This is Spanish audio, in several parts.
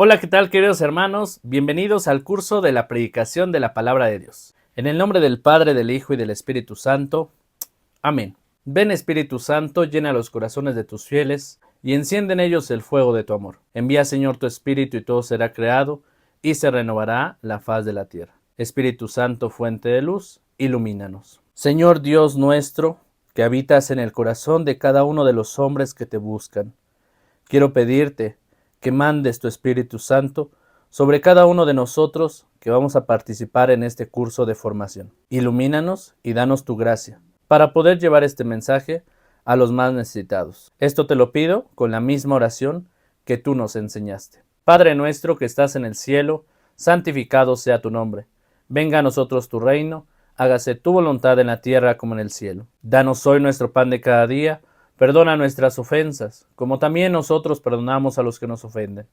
Hola, ¿qué tal, queridos hermanos? Bienvenidos al curso de la predicación de la palabra de Dios. En el nombre del Padre, del Hijo y del Espíritu Santo. Amén. Ven, Espíritu Santo, llena los corazones de tus fieles y enciende en ellos el fuego de tu amor. Envía, Señor, tu Espíritu y todo será creado y se renovará la faz de la tierra. Espíritu Santo, fuente de luz, ilumínanos. Señor Dios nuestro, que habitas en el corazón de cada uno de los hombres que te buscan, quiero pedirte que mandes tu Espíritu Santo sobre cada uno de nosotros que vamos a participar en este curso de formación. Ilumínanos y danos tu gracia para poder llevar este mensaje a los más necesitados. Esto te lo pido con la misma oración que tú nos enseñaste. Padre nuestro que estás en el cielo, santificado sea tu nombre. Venga a nosotros tu reino, hágase tu voluntad en la tierra como en el cielo. Danos hoy nuestro pan de cada día. Perdona nuestras ofensas, como también nosotros perdonamos a los que nos ofenden.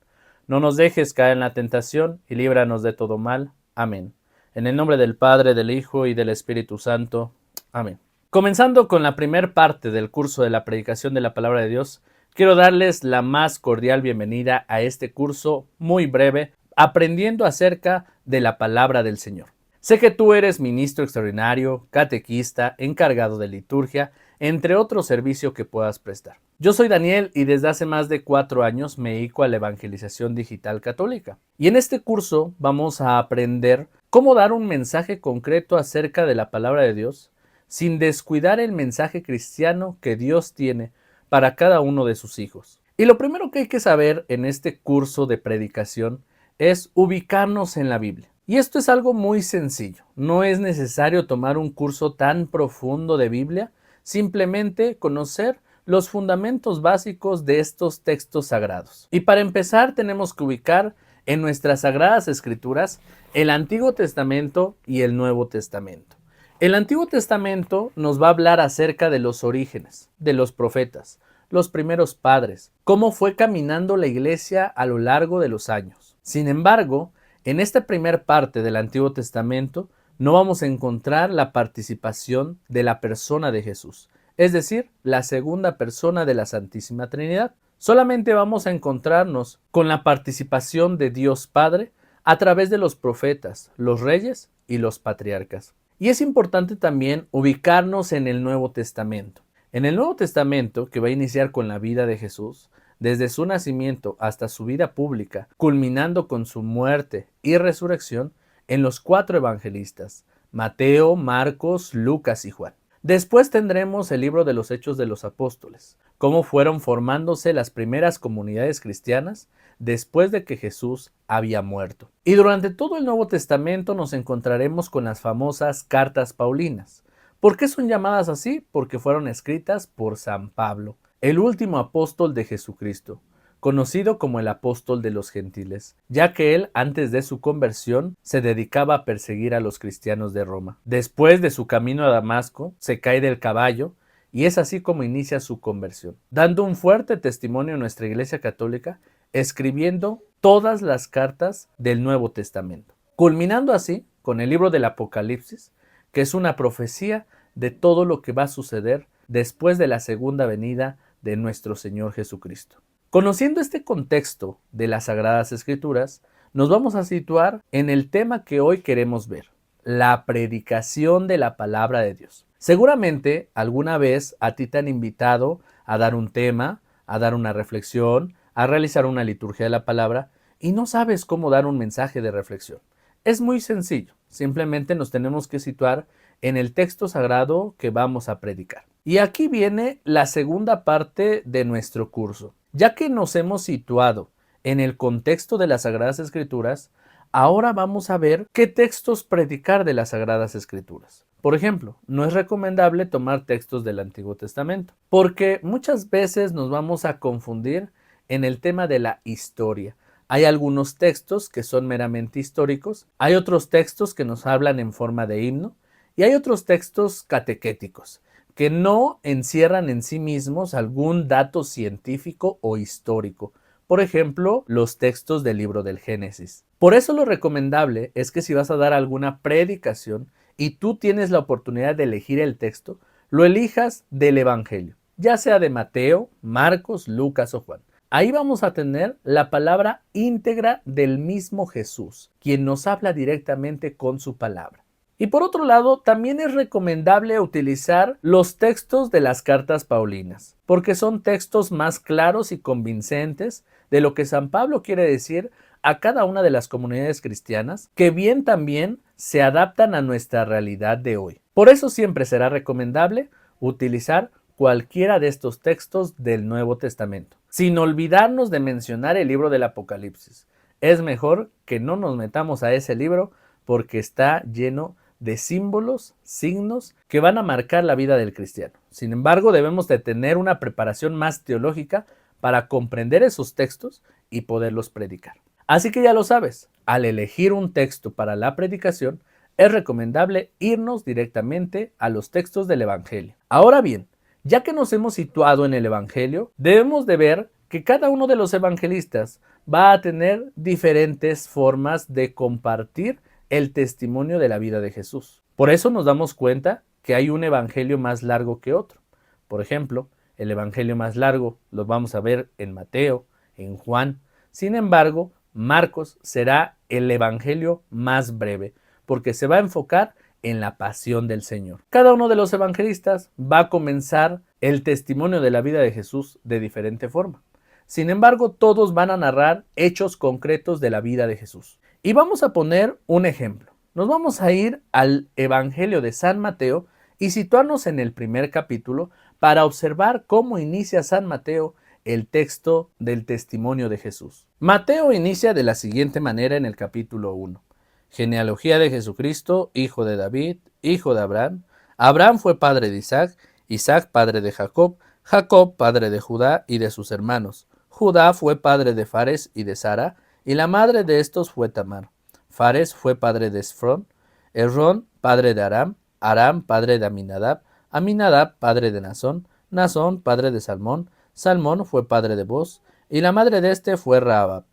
No nos dejes caer en la tentación y líbranos de todo mal. Amén. En el nombre del Padre, del Hijo y del Espíritu Santo. Amén. Comenzando con la primer parte del curso de la predicación de la palabra de Dios, quiero darles la más cordial bienvenida a este curso muy breve, aprendiendo acerca de la palabra del Señor. Sé que tú eres ministro extraordinario, catequista, encargado de liturgia, entre otros servicios que puedas prestar. Yo soy Daniel y desde hace más de 4 años me dedico a la evangelización digital católica. Y en este curso vamos a aprender cómo dar un mensaje concreto acerca de la palabra de Dios sin descuidar el mensaje cristiano que Dios tiene para cada uno de sus hijos. Y lo primero que hay que saber en este curso de predicación es ubicarnos en la Biblia. Y esto es algo muy sencillo. No es necesario tomar un curso tan profundo de Biblia, simplemente conocer los fundamentos básicos de estos textos sagrados. Y para empezar tenemos que ubicar en nuestras sagradas escrituras el Antiguo Testamento y el Nuevo Testamento. El Antiguo Testamento nos va a hablar acerca de los orígenes, de los profetas, los primeros padres, cómo fue caminando la iglesia a lo largo de los años. Sin embargo, en esta primera parte del Antiguo Testamento no vamos a encontrar la participación de la persona de Jesús, es decir, la segunda persona de la Santísima Trinidad. Solamente vamos a encontrarnos con la participación de Dios Padre a través de los profetas, los reyes y los patriarcas. Y es importante también ubicarnos en el Nuevo Testamento. En el Nuevo Testamento, que va a iniciar con la vida de Jesús, desde su nacimiento hasta su vida pública, culminando con su muerte y resurrección en los 4 evangelistas, Mateo, Marcos, Lucas y Juan. Después tendremos el libro de los Hechos de los Apóstoles, cómo fueron formándose las primeras comunidades cristianas después de que Jesús había muerto. Y durante todo el Nuevo Testamento nos encontraremos con las famosas cartas paulinas. ¿Por qué son llamadas así? Porque fueron escritas por San Pablo, el último apóstol de Jesucristo, conocido como el apóstol de los gentiles, ya que él, antes de su conversión, se dedicaba a perseguir a los cristianos de Roma. Después de su camino a Damasco, se cae del caballo y es así como inicia su conversión, dando un fuerte testimonio a nuestra Iglesia Católica, escribiendo todas las cartas del Nuevo Testamento, culminando así con el libro del Apocalipsis, que es una profecía de todo lo que va a suceder después de la segunda venida de nuestro Señor Jesucristo. Conociendo este contexto de las Sagradas Escrituras, nos vamos a situar en el tema que hoy queremos ver, la predicación de la palabra de Dios. Seguramente alguna vez a ti te han invitado a dar un tema, a dar una reflexión, a realizar una liturgia de la palabra y no sabes cómo dar un mensaje de reflexión. Es muy sencillo, simplemente nos tenemos que situar en el texto sagrado que vamos a predicar. Y aquí viene la segunda parte de nuestro curso. Ya que nos hemos situado en el contexto de las Sagradas Escrituras, ahora vamos a ver qué textos predicar de las Sagradas Escrituras. Por ejemplo, no es recomendable tomar textos del Antiguo Testamento, porque muchas veces nos vamos a confundir en el tema de la historia. Hay algunos textos que son meramente históricos, hay otros textos que nos hablan en forma de himno y hay otros textos catequéticos que no encierran en sí mismos algún dato científico o histórico. Por ejemplo, los textos del libro del Génesis. Por eso lo recomendable es que si vas a dar alguna predicación y tú tienes la oportunidad de elegir el texto, lo elijas del Evangelio, ya sea de Mateo, Marcos, Lucas o Juan. Ahí vamos a tener la palabra íntegra del mismo Jesús, quien nos habla directamente con su palabra. Y por otro lado, también es recomendable utilizar los textos de las cartas paulinas, porque son textos más claros y convincentes de lo que San Pablo quiere decir a cada una de las comunidades cristianas, que bien también se adaptan a nuestra realidad de hoy. Por eso siempre será recomendable utilizar cualquiera de estos textos del Nuevo Testamento, sin olvidarnos de mencionar el libro del Apocalipsis. Es mejor que no nos metamos a ese libro porque está lleno de símbolos, signos que van a marcar la vida del cristiano. Sin embargo, debemos de tener una preparación más teológica para comprender esos textos y poderlos predicar. Así que ya lo sabes, al elegir un texto para la predicación, es recomendable irnos directamente a los textos del Evangelio. Ahora bien, ya que nos hemos situado en el Evangelio, debemos de ver que cada uno de los evangelistas va a tener diferentes formas de compartir el testimonio de la vida de Jesús. Por eso nos damos cuenta que hay un evangelio más largo que otro. Por ejemplo, el evangelio más largo lo vamos a ver en Mateo, en Juan. Sin embargo, Marcos será el evangelio más breve, porque se va a enfocar en la pasión del Señor. Cada uno de los evangelistas va a comenzar el testimonio de la vida de Jesús de diferente forma. Sin embargo, todos van a narrar hechos concretos de la vida de Jesús. Y vamos a poner un ejemplo. Nos vamos a ir al Evangelio de San Mateo y situarnos en el primer capítulo para observar cómo inicia San Mateo el texto del testimonio de Jesús. Mateo inicia de la siguiente manera en el capítulo 1. Genealogía de Jesucristo, hijo de David, hijo de Abraham. Abraham fue padre de Isaac, Isaac padre de Jacob, Jacob padre de Judá y de sus hermanos. Judá fue padre de Fares y de Sara, y la madre de estos fue Tamar. Fares fue padre de Esfrón, Esrón padre de Aram, Aram padre de Aminadab, Aminadab padre de Nazón, Nazón padre de Salmón, Salmón fue padre de Boz, y la madre de este fue Rahab.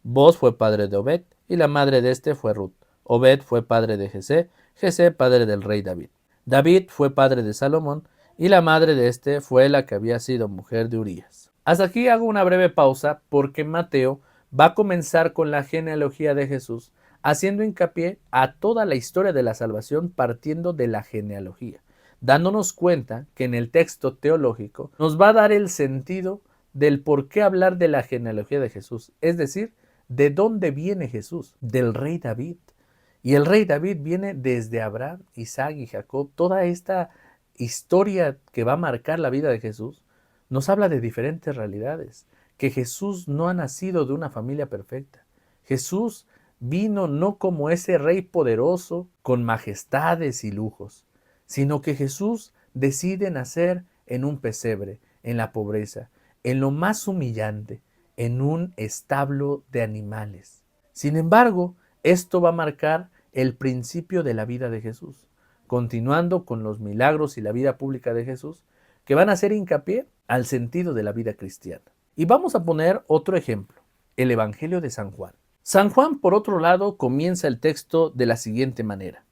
Boz fue padre de Obed, y la madre de este fue Ruth. Obed fue padre de Jesé, Jesé padre del rey David. David fue padre de Salomón, y la madre de este fue la que había sido mujer de Urías. Hasta aquí hago una breve pausa porque Mateo va a comenzar con la genealogía de Jesús, haciendo hincapié a toda la historia de la salvación partiendo de la genealogía, dándonos cuenta que en el texto teológico nos va a dar el sentido del por qué hablar de la genealogía de Jesús, es decir, de dónde viene Jesús, del rey David. Y el rey David viene desde Abraham, Isaac y Jacob. Toda esta historia que va a marcar la vida de Jesús nos habla de diferentes realidades, que Jesús no ha nacido de una familia perfecta. Jesús vino no como ese rey poderoso con majestades y lujos, sino que Jesús decide nacer en un pesebre, en la pobreza, en lo más humillante, en un establo de animales. Sin embargo, esto va a marcar el principio de la vida de Jesús, continuando con los milagros y la vida pública de Jesús, que van a hacer hincapié al sentido de la vida cristiana. Y vamos a poner otro ejemplo, el Evangelio de San Juan. San Juan, por otro lado, comienza el texto de la siguiente manera.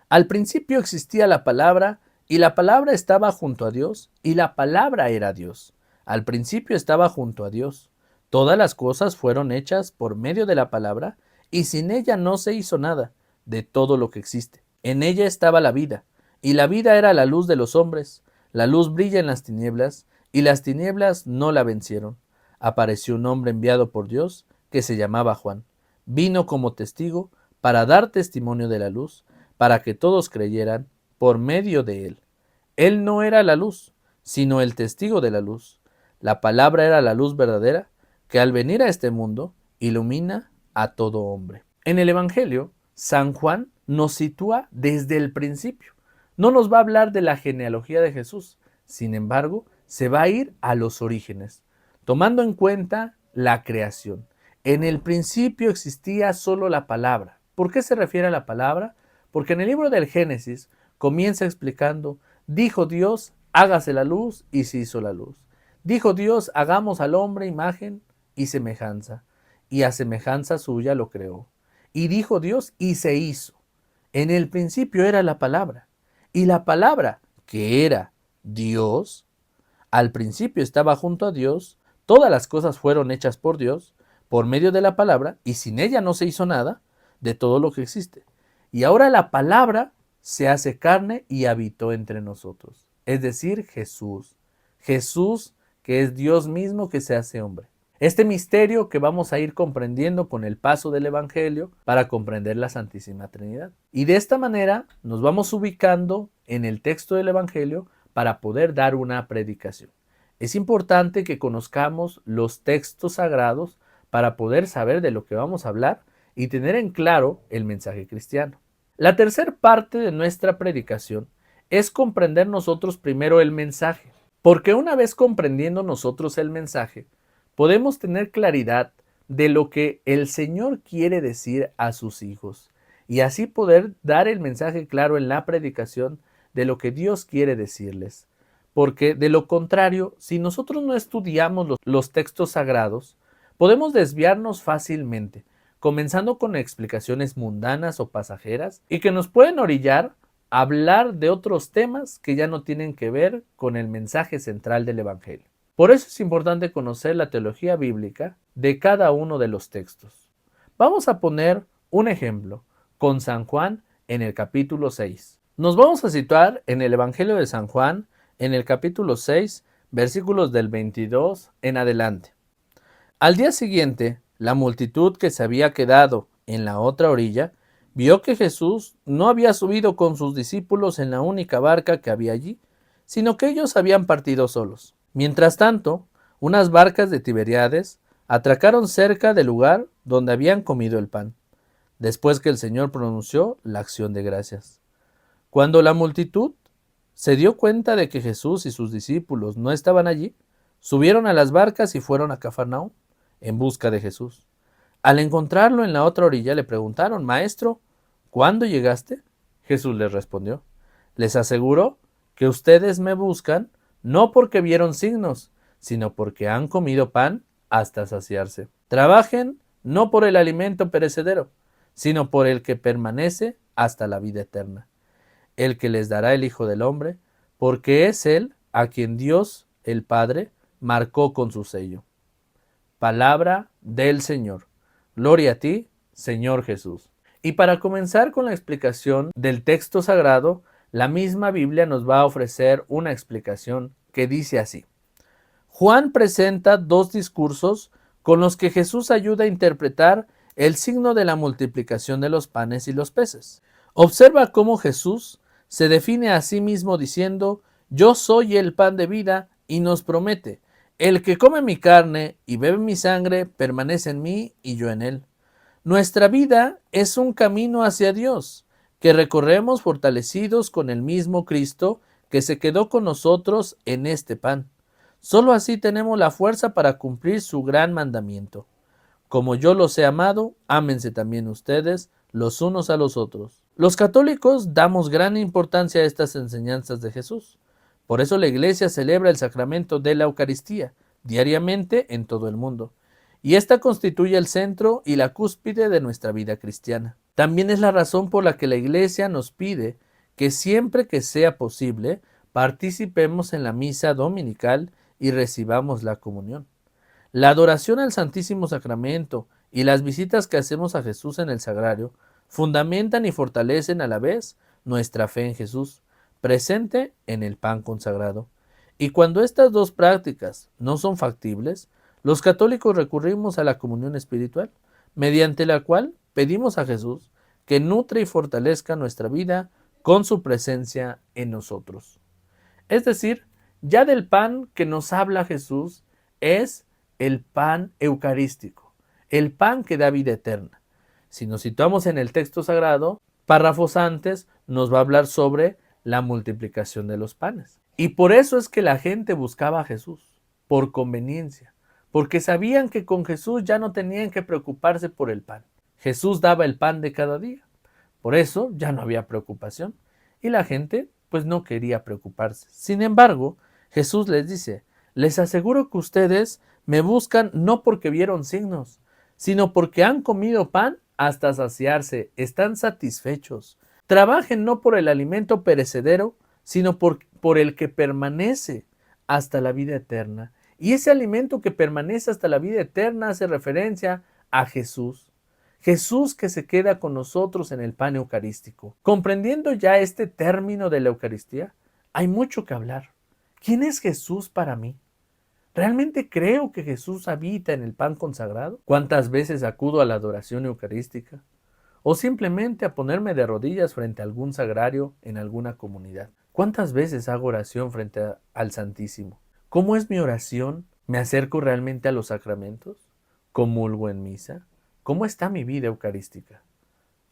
Al principio existía la palabra, y la palabra estaba junto a Dios, y la palabra era Dios. Al principio estaba junto a Dios. Todas las cosas fueron hechas por medio de la palabra, y sin ella no se hizo nada de todo lo que existe. En ella estaba la vida, y la vida era la luz de los hombres. La luz brilla en las tinieblas, y las tinieblas no la vencieron. Apareció un hombre enviado por Dios, que se llamaba Juan. Vino como testigo para dar testimonio de la luz, para que todos creyeran por medio de él. Él no era la luz, sino el testigo de la luz. La palabra era la luz verdadera, que al venir a este mundo ilumina a todo hombre. En el Evangelio, San Juan nos sitúa desde el principio. No nos va a hablar de la genealogía de Jesús, sin embargo, se va a ir a los orígenes, tomando en cuenta la creación. En el principio existía solo la palabra. ¿Por qué se refiere a la palabra? Porque en el libro del Génesis comienza explicando, dijo Dios, hágase la luz, y se hizo la luz. Dijo Dios, hagamos al hombre imagen y semejanza, y a semejanza suya lo creó. Y dijo Dios, y se hizo. En el principio era la palabra, y la palabra, que era Dios, al principio estaba junto a Dios. todas las cosas fueron hechas por Dios, por medio de la palabra, y sin ella no se hizo nada de todo lo que existe. Y ahora la palabra se hace carne y habitó entre nosotros. Es decir, Jesús. Jesús, que es Dios mismo que se hace hombre. Este misterio que vamos a ir comprendiendo con el paso del Evangelio para comprender la Santísima Trinidad. Y de esta manera nos vamos ubicando en el texto del Evangelio para poder dar una predicación. Es importante que conozcamos los textos sagrados para poder saber de lo que vamos a hablar y tener en claro el mensaje cristiano. La tercera parte de nuestra predicación es comprender nosotros primero el mensaje, porque una vez comprendiendo nosotros el mensaje, podemos tener claridad de lo que el Señor quiere decir a sus hijos y así poder dar el mensaje claro en la predicación de lo que Dios quiere decirles. Porque de lo contrario, si nosotros no estudiamos los textos sagrados, podemos desviarnos fácilmente, comenzando con explicaciones mundanas o pasajeras y que nos pueden orillar a hablar de otros temas que ya no tienen que ver con el mensaje central del Evangelio. Por eso es importante conocer la teología bíblica de cada uno de los textos. Vamos a poner un ejemplo con San Juan en el capítulo 6. Nos vamos a situar en el Evangelio de San Juan en el capítulo 6, versículos del 22 en adelante. Al día siguiente, la multitud que se había quedado en la otra orilla vio que Jesús no había subido con sus discípulos en la única barca que había allí, sino que ellos habían partido solos. Mientras tanto, unas barcas de Tiberíades atracaron cerca del lugar donde habían comido el pan, después que el Señor pronunció la acción de gracias. Cuando la multitud se dio cuenta de que Jesús y sus discípulos no estaban allí, subieron a las barcas y fueron a Cafarnaúm en busca de Jesús. Al encontrarlo en la otra orilla le preguntaron: Maestro, ¿cuándo llegaste? Jesús les respondió: Les aseguro que ustedes me buscan no porque vieron signos, sino porque han comido pan hasta saciarse. Trabajen no por el alimento perecedero, sino por el que permanece hasta la vida eterna, el que les dará el Hijo del Hombre, porque es Él a quien Dios, el Padre, marcó con su sello. Palabra del Señor. Gloria a ti, Señor Jesús. Y para comenzar con la explicación del texto sagrado, la misma Biblia nos va a ofrecer una explicación que dice así. Juan presenta dos discursos con los que Jesús ayuda a interpretar el signo de la multiplicación de los panes y los peces. Observa cómo Jesús se define a sí mismo diciendo: Yo soy el pan de vida, y nos promete: El que come mi carne y bebe mi sangre permanece en mí y yo en él. Nuestra vida es un camino hacia Dios, que recorremos fortalecidos con el mismo Cristo que se quedó con nosotros en este pan. Solo así tenemos la fuerza para cumplir su gran mandamiento. Como yo los he amado, ámense también ustedes los unos a los otros. Los católicos damos gran importancia a estas enseñanzas de Jesús. Por eso la Iglesia celebra el sacramento de la Eucaristía diariamente en todo el mundo. Y esta constituye el centro y la cúspide de nuestra vida cristiana. También es la razón por la que la Iglesia nos pide que siempre que sea posible participemos en la misa dominical y recibamos la comunión. La adoración al Santísimo Sacramento y las visitas que hacemos a Jesús en el Sagrario fundamentan y fortalecen a la vez nuestra fe en Jesús, presente en el pan consagrado. Y cuando estas dos prácticas no son factibles, los católicos recurrimos a la comunión espiritual, mediante la cual pedimos a Jesús que nutre y fortalezca nuestra vida con su presencia en nosotros. Es decir, ya del pan que nos habla Jesús es el pan eucarístico, el pan que da vida eterna. Si nos situamos en el texto sagrado, párrafos antes nos va a hablar sobre la multiplicación de los panes. Y por eso es que la gente buscaba a Jesús, por conveniencia, porque sabían que con Jesús ya no tenían que preocuparse por el pan. Jesús daba el pan de cada día. Por eso ya no había preocupación y la gente pues no quería preocuparse. Sin embargo, Jesús les dice: les aseguro que ustedes me buscan no porque vieron signos, sino porque han comido pan hasta saciarse, están satisfechos. Trabajen no por el alimento perecedero, sino por el que permanece hasta la vida eterna. Y ese alimento que permanece hasta la vida eterna hace referencia a Jesús. Jesús que se queda con nosotros en el pan eucarístico. Comprendiendo ya este término de la Eucaristía, hay mucho que hablar. ¿Quién es Jesús para mí? ¿Realmente creo que Jesús habita en el pan consagrado? ¿Cuántas veces acudo a la adoración eucarística? ¿O simplemente a ponerme de rodillas frente a algún sagrario en alguna comunidad? ¿Cuántas veces hago oración frente al Santísimo? ¿Cómo es mi oración? ¿Me acerco realmente a los sacramentos? ¿Comulgo en misa? ¿Cómo está mi vida eucarística?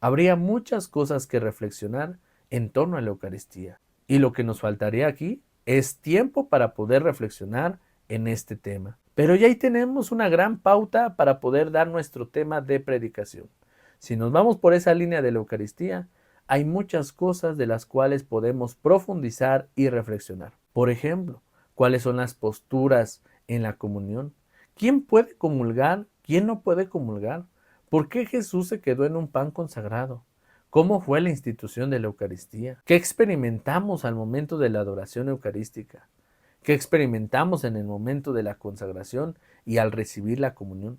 Habría muchas cosas que reflexionar en torno a la Eucaristía. Y lo que nos faltaría aquí es tiempo para poder reflexionar en este tema. Pero ya ahí tenemos una gran pauta para poder dar nuestro tema de predicación. Si nos vamos por esa línea de la Eucaristía, hay muchas cosas de las cuales podemos profundizar y reflexionar. Por ejemplo, ¿cuáles son las posturas en la comunión? ¿Quién puede comulgar? ¿Quién no puede comulgar? ¿Por qué Jesús se quedó en un pan consagrado? ¿Cómo fue la institución de la Eucaristía? ¿Qué experimentamos al momento de la adoración eucarística? ¿Qué experimentamos en el momento de la consagración y al recibir la comunión?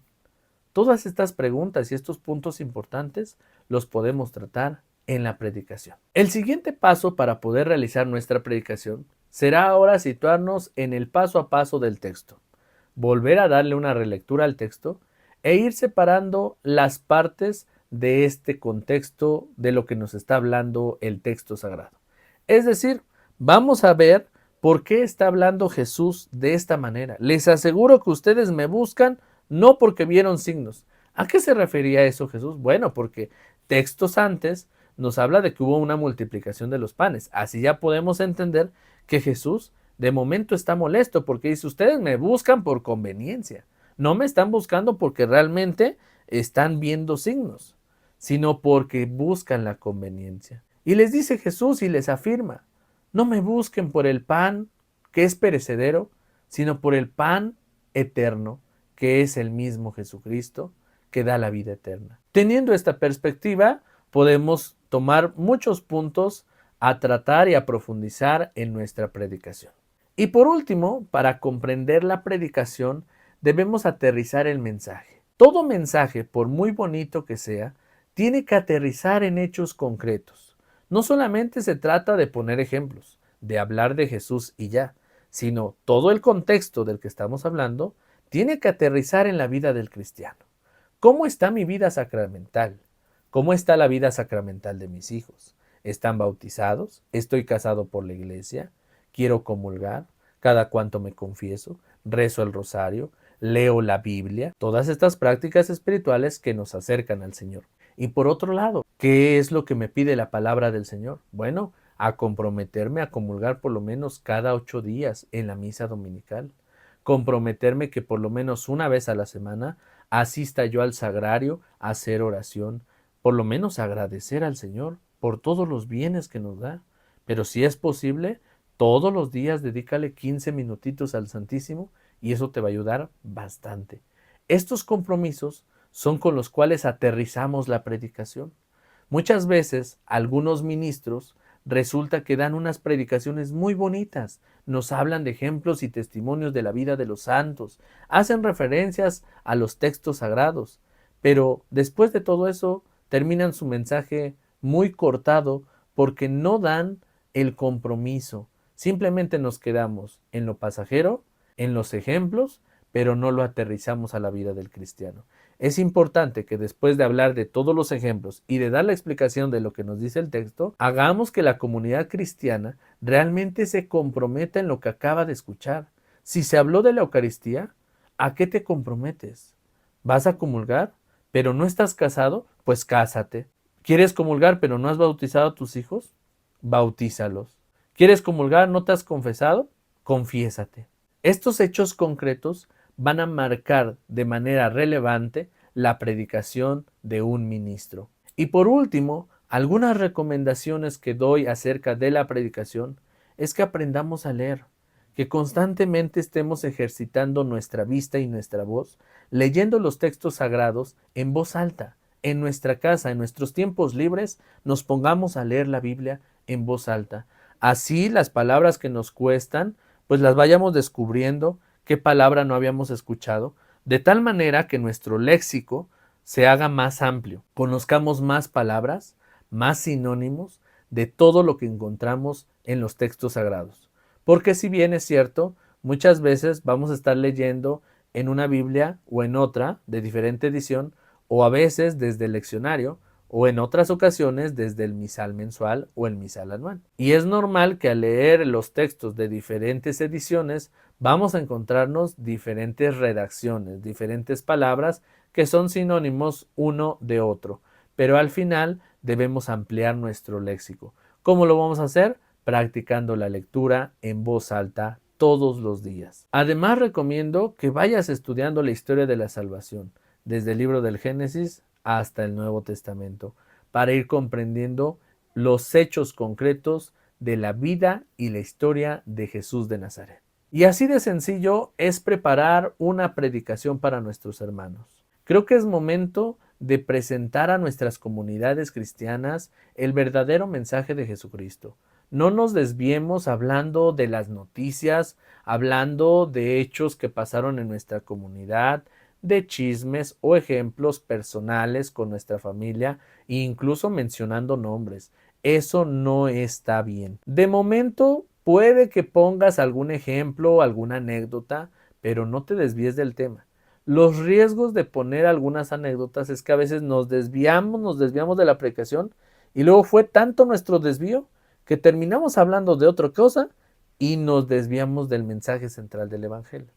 Todas estas preguntas y estos puntos importantes los podemos tratar en la predicación. El siguiente paso para poder realizar nuestra predicación será ahora situarnos en el paso a paso del texto, volver a darle una relectura al texto e ir separando las partes de este contexto de lo que nos está hablando el texto sagrado. Es decir, vamos a ver por qué está hablando Jesús de esta manera. Les aseguro que ustedes me buscan no porque vieron signos. ¿A qué se refería eso Jesús? Bueno, porque textos antes nos habla de que hubo una multiplicación de los panes. Así ya podemos entender que Jesús de momento está molesto porque dice, ustedes me buscan por conveniencia. No me están buscando porque realmente están viendo signos, sino porque buscan la conveniencia. Y les dice Jesús y les afirma, no me busquen por el pan que es perecedero, sino por el pan eterno, que es el mismo Jesucristo, que da la vida eterna. Teniendo esta perspectiva, podemos tomar muchos puntos a tratar y a profundizar en nuestra predicación. Y por último, para comprender la predicación, debemos aterrizar el mensaje. Todo mensaje, por muy bonito que sea, tiene que aterrizar en hechos concretos. No solamente se trata de poner ejemplos, de hablar de Jesús y ya, sino todo el contexto del que estamos hablando tiene que aterrizar en la vida del cristiano. ¿Cómo está mi vida sacramental? ¿Cómo está la vida sacramental de mis hijos? ¿Están bautizados? ¿Estoy casado por la iglesia? ¿Quiero comulgar? ¿Cada cuánto me confieso? ¿Rezo el rosario? ¿Leo la Biblia? Todas estas prácticas espirituales que nos acercan al Señor. Y por otro lado, ¿qué es lo que me pide la palabra del Señor? Bueno, a comprometerme a comulgar por lo menos cada 8 días en la misa dominical. Comprometerme que por lo menos una vez a la semana asista yo al sagrario a hacer oración, por lo menos agradecer al Señor por todos los bienes que nos da. Pero si es posible, todos los días dedícale 15 minutitos al Santísimo y eso te va a ayudar bastante. Estos compromisos son con los cuales aterrizamos la predicación. Muchas veces algunos ministros resulta que dan unas predicaciones muy bonitas, nos hablan de ejemplos y testimonios de la vida de los santos, hacen referencias a los textos sagrados, pero después de todo eso terminan su mensaje muy cortado porque no dan el compromiso. Simplemente nos quedamos en lo pasajero, en los ejemplos, pero no lo aterrizamos a la vida del cristiano. Es importante que después de hablar de todos los ejemplos y de dar la explicación de lo que nos dice el texto, hagamos que la comunidad cristiana realmente se comprometa en lo que acaba de escuchar. Si se habló de la Eucaristía, ¿a qué te comprometes? ¿Vas a comulgar, pero no estás casado? Pues cásate. ¿Quieres comulgar, pero no has bautizado a tus hijos? Bautízalos. ¿Quieres comulgar, no te has confesado? Confiésate. Estos hechos concretos van a marcar de manera relevante la predicación de un ministro. Y por último, algunas recomendaciones que doy acerca de la predicación es que aprendamos a leer, que constantemente estemos ejercitando nuestra vista y nuestra voz, leyendo los textos sagrados en voz alta. En nuestra casa, en nuestros tiempos libres, nos pongamos a leer la Biblia en voz alta. Así las palabras que nos cuestan, pues las vayamos descubriendo, qué palabra no habíamos escuchado, de tal manera que nuestro léxico se haga más amplio, conozcamos más palabras, más sinónimos de todo lo que encontramos en los textos sagrados. Porque si bien es cierto, muchas veces vamos a estar leyendo en una Biblia o en otra de diferente edición, o a veces desde el leccionario, o en otras ocasiones desde el misal mensual o el misal anual. Y es normal que al leer los textos de diferentes ediciones vamos a encontrarnos diferentes redacciones, diferentes palabras que son sinónimos uno de otro, pero al final debemos ampliar nuestro léxico. ¿Cómo lo vamos a hacer? Practicando la lectura en voz alta todos los días. Además, recomiendo que vayas estudiando la historia de la salvación, desde el libro del Génesis hasta el Nuevo Testamento, para ir comprendiendo los hechos concretos de la vida y la historia de Jesús de Nazaret. Y así de sencillo es preparar una predicación para nuestros hermanos. Creo que es momento de presentar a nuestras comunidades cristianas el verdadero mensaje de Jesucristo. No nos desviemos hablando de las noticias, hablando de hechos que pasaron en nuestra comunidad, de chismes o ejemplos personales con nuestra familia, e incluso mencionando nombres. Eso no está bien. De momento, puede que pongas algún ejemplo o alguna anécdota, pero no te desvíes del tema. Los riesgos de poner algunas anécdotas es que a veces nos desviamos de la predicación y luego fue tanto nuestro desvío que terminamos hablando de otra cosa y nos desviamos del mensaje central del Evangelio.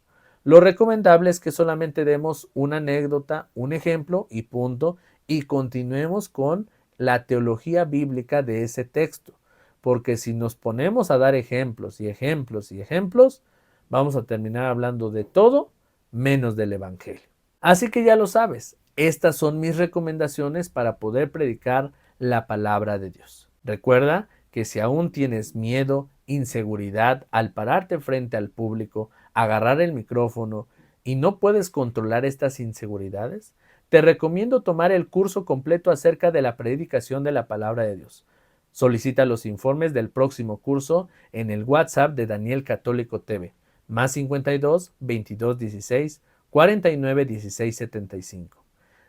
Lo recomendable es que solamente demos una anécdota, un ejemplo y punto, y continuemos con la teología bíblica de ese texto, porque si nos ponemos a dar ejemplos y ejemplos y ejemplos, vamos a terminar hablando de todo menos del Evangelio. Así que ya lo sabes, estas son mis recomendaciones para poder predicar la palabra de Dios. Recuerda que si aún tienes miedo, inseguridad al pararte frente al público, agarrar el micrófono y no puedes controlar estas inseguridades, te recomiendo tomar el curso completo acerca de la predicación de la palabra de Dios. Solicita los informes del próximo curso en el WhatsApp de Daniel Católico TV, más 52 22 16 49 16 75.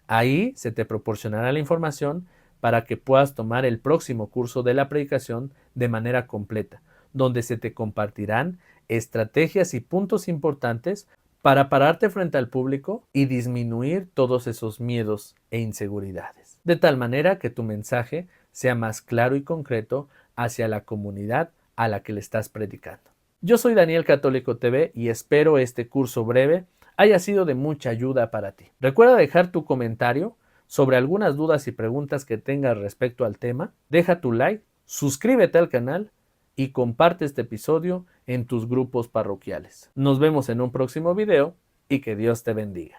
Ahí se te proporcionará la información para que puedas tomar el próximo curso de la predicación de manera completa, donde se te compartirán estrategias y puntos importantes para pararte frente al público y disminuir todos esos miedos e inseguridades, de tal manera que tu mensaje sea más claro y concreto hacia la comunidad a la que le estás predicando. Yo soy Daniel Católico TV y espero este curso breve haya sido de mucha ayuda para ti. Recuerda dejar tu comentario sobre algunas dudas y preguntas que tengas respecto al tema, deja tu like, suscríbete al canal y comparte este episodio en tus grupos parroquiales. Nos vemos en un próximo video y que Dios te bendiga.